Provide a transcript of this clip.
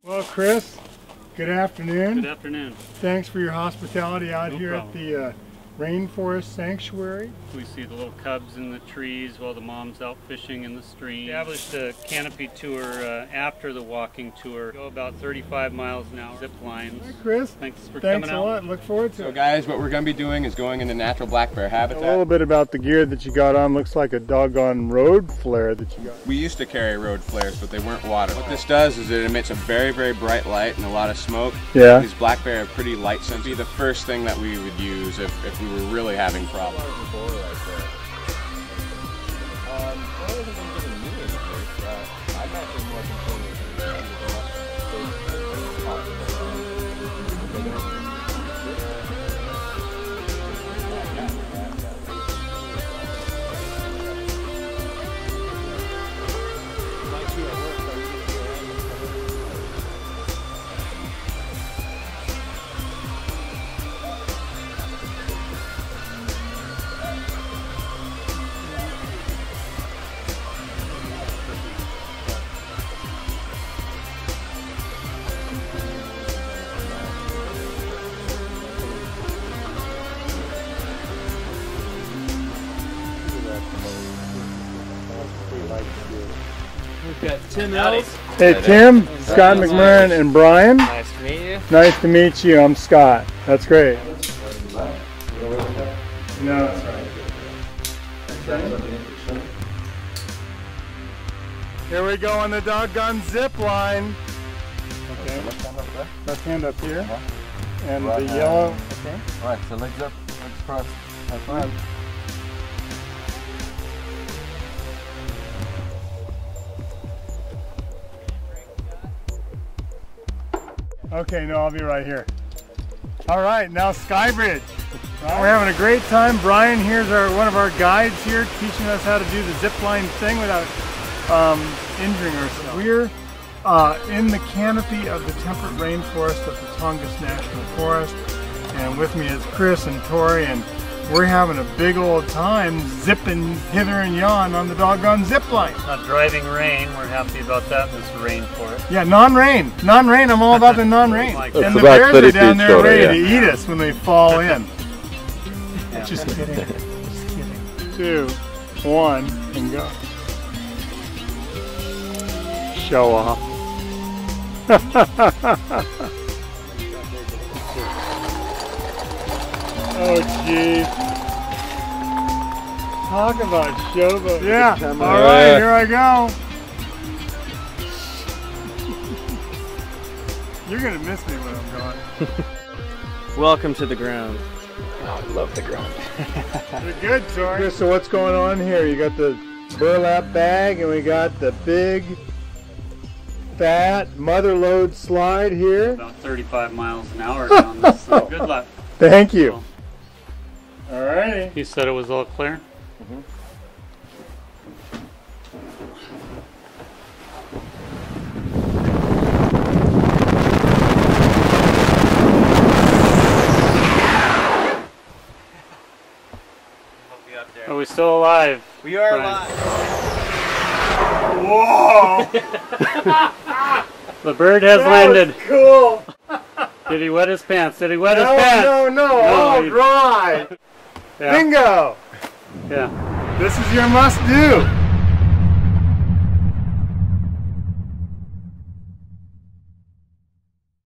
Well, Kris, good afternoon. Good afternoon. Thanks for your hospitality out here problem. at the Rainforest Sanctuary. We see the little cubs in the trees while the mom's out fishing in the stream. Established a canopy tour after the walking tour. Go about 35 miles an hour. Zip lines. Hi, Kris. Thanks for Thanks coming a out. lot. Look forward to So it. guys, what we're going to be doing is going into natural black bear A habitat. little bit about the gear that you got on. Looks like a doggone road flare that you got. We used to carry road flares, but they weren't water. What this does is it emits a very, very bright light and a lot of smoke. Yeah. These black bear are pretty light sensitive. Be the first thing that we would use if we were really having problems. We've got Tim Ellis. Hey, Tim, Scott McMurrin, and Brian. Nice to meet you. Nice to meet you. I'm Scott. That's great. No, that's right. Here we go on the doggone zip line. Okay. Left hand up here. And the yellow. Okay. Alright, so legs up, legs crossed. High five. Okay, no, I'll be right here. All right, now Skybridge. We're having a great time. Brian here's one of our guides here, teaching us how to do the zip line thing without injuring ourselves. We're in the canopy of the temperate rainforest of the Tongass National Forest, and with me is Kris and Tory, and we're having a big old time zipping hither and yon on the doggone zip line. Not driving rain. We're happy about that in this rainforest. Yeah, non-rain. Non-rain, I'm all about the non-rain. Like And that. the about bears 30 are down feet there shorter, ready yeah. to eat us when they fall in. Just kidding. Just kidding. 2, 1, and go. Show off. Oh, geez. Talk about showboat. Yeah. All right, here I go. You're going to miss me when I'm gone. Welcome to the ground. Oh, I love the ground. You're good, Tory. So what's going on here? You got the burlap bag and we got the big, fat mother load slide here. About 35 miles an hour down this. So good luck. Thank you. Alrighty. He said it was all clear. Are we still alive? We are Brian? alive. Whoa! The bird has landed. Cool. Did he wet his pants? Did he wet his No, pants? no, all he- dry. Yeah. Bingo. Yeah. This is your must do.